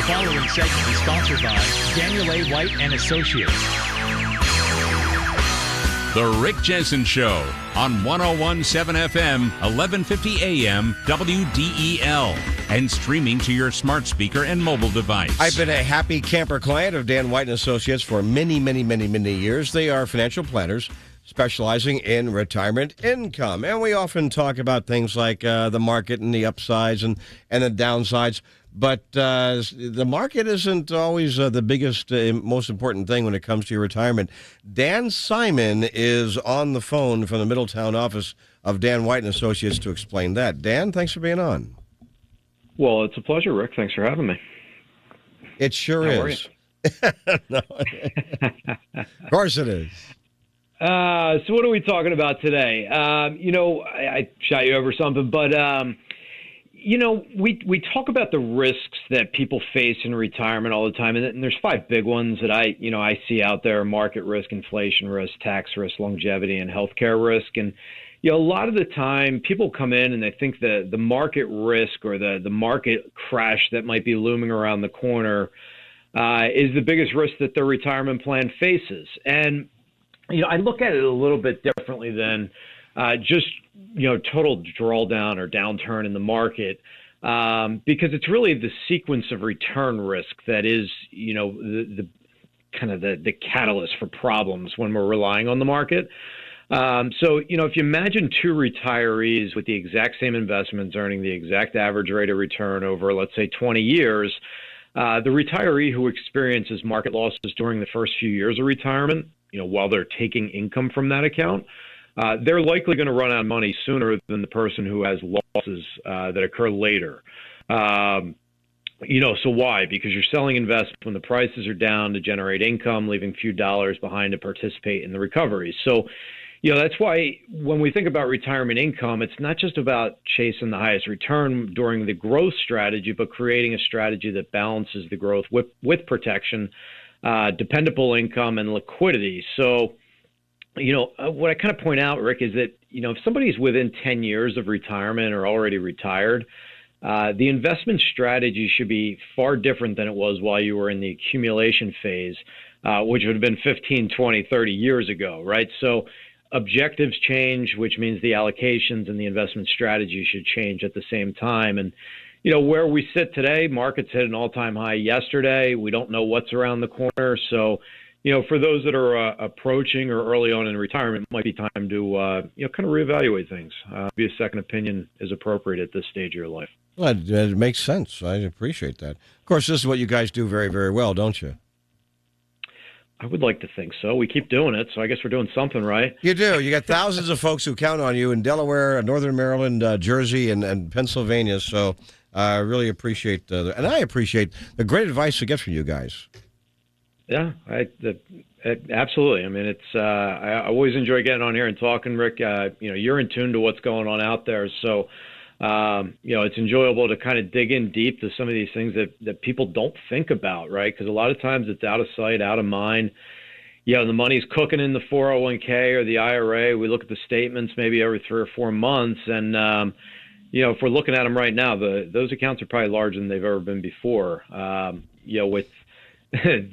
following segment is sponsored by Daniel A. White and Associates. The Rick Jensen Show on 101.7 FM, 1150 AM, WDEL, and streaming to your smart speaker and mobile device. I've been a happy camper client of Dan White and Associates for many years. They are financial planners specializing in retirement income. And we often talk about things like the market and the upsides and the downsides. But the market isn't always the biggest, most important thing when it comes to your retirement. Dan Simon is on the phone from the Middletown office of Dan White and Associates to explain that. Dan, thanks for being on. Well, it's a pleasure, Rick. Thanks for having me. It sure is. No. Of course it is. So what are we talking about today? I shot you over something, but we talk about the risks that people face in retirement all the time, and there's 5 big ones that I see out there: market risk, inflation risk, tax risk, longevity, and healthcare risk. And a lot of the time, people come in and they think the market risk or the market crash that might be looming around the corner is the biggest risk that their retirement plan faces. And I look at it a little bit differently than just total drawdown or downturn in the market, because it's really the sequence of return risk that is the kind of the catalyst for problems when we're relying on the market. So if you imagine 2 retirees with the exact same investments earning the exact average rate of return over, let's say, 20 years, the retiree who experiences market losses during the first few years of retirement, while they're taking income from that account, they're likely going to run out of money sooner than the person who has losses that occur later. So why? Because you're selling investments when the prices are down to generate income, leaving a few dollars behind to participate in the recovery. So, that's why when we think about retirement income, it's not just about chasing the highest return during the growth strategy, but creating a strategy that balances the growth with protection, dependable income, and liquidity. So, what I kind of point out, Rick, is that, if somebody's within 10 years of retirement or already retired, the investment strategy should be far different than it was while you were in the accumulation phase, which would have been 15, 20, 30 years ago, right? So objectives change, which means the allocations and the investment strategy should change at the same time. And, where we sit today, markets hit an all-time high yesterday. We don't know what's around the corner. So, for those that are approaching or early on in retirement, it might be time to, kind of reevaluate things. Maybe a second opinion is appropriate at this stage of your life. Well, it makes sense. I appreciate that. Of course, this is what you guys do very, very well, don't you? I would like to think so. We keep doing it, so I guess we're doing something right. You do. You got thousands of folks who count on you in Delaware, Northern Maryland, Jersey, and Pennsylvania. So I really appreciate and I appreciate the great advice to get from you guys. Yeah, absolutely. I mean, it's I always enjoy getting on here and talking, Rick. You're in tune to what's going on out there, so it's enjoyable to kind of dig in deep to some of these things that people don't think about, right? Because a lot of times it's out of sight, out of mind. The money's cooking in the 401k or the IRA. We look at the statements maybe every 3 or 4 months, and if we're looking at them right now, those accounts are probably larger than they've ever been before. With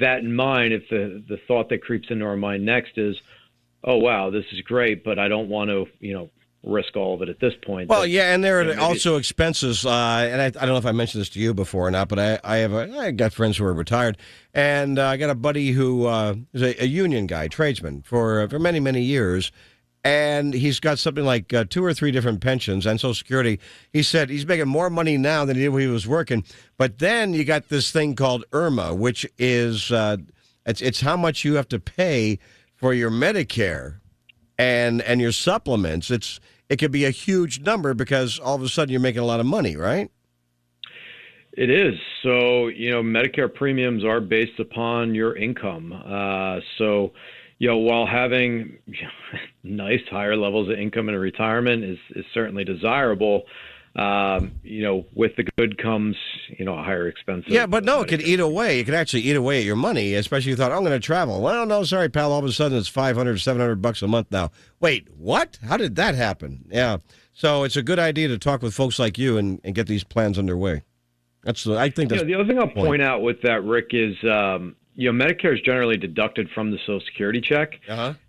that in mind, if the thought that creeps into our mind next is, oh, wow, this is great, but I don't want to, risk all of it at this point. Well, and there are also expenses, and I don't know if I mentioned this to you before or not, but I got friends who are retired, and I got a buddy who is a union guy, tradesman, for many years, and he's got something like 2 or 3 different pensions and Social Security. He said he's making more money now than he did when he was working. But then you got this thing called IRMAA, which is it's how much you have to pay for your Medicare and your supplements. It could be a huge number because all of a sudden you're making a lot of money, right? It is. So, Medicare premiums are based upon your income. While having nice higher levels of income in retirement is certainly desirable, with the good comes, a higher expense. Yeah, but no, it could eat away. It could actually eat away at your money, especially if you thought, I'm going to travel. Well, no, sorry, pal. All of a sudden it's $500, $700 a month now. Wait, what? How did that happen? Yeah. So it's a good idea to talk with folks like you and get these plans underway. I think that's the other thing I'll point out with that, Rick, is Medicare is generally deducted from the Social Security check.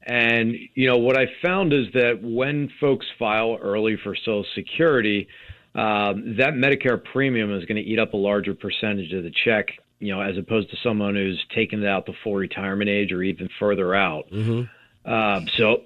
And, what I found is that when folks file early for Social Security, that Medicare premium is going to eat up a larger percentage of the check, as opposed to someone who's taken it out to full retirement age or even further out. So,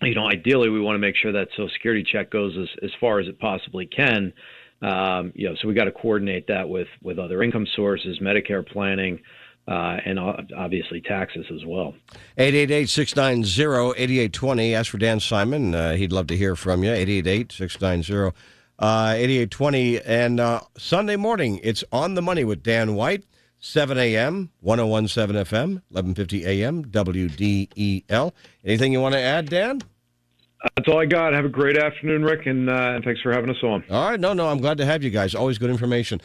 ideally, we want to make sure that Social Security check goes as far as it possibly can. So we got to coordinate that with other income sources, Medicare planning, and obviously taxes as well. 888-690-8820. Ask for Dan Simon. He'd love to hear from you. 888-690-8820. And Sunday morning, it's On the Money with Dan White, 7 a.m., 101.7 FM, 11:50 a.m., WDEL. Anything you want to add, Dan? That's all I got. Have a great afternoon, Rick, and thanks for having us on. All right. No, I'm glad to have you guys. Always good information.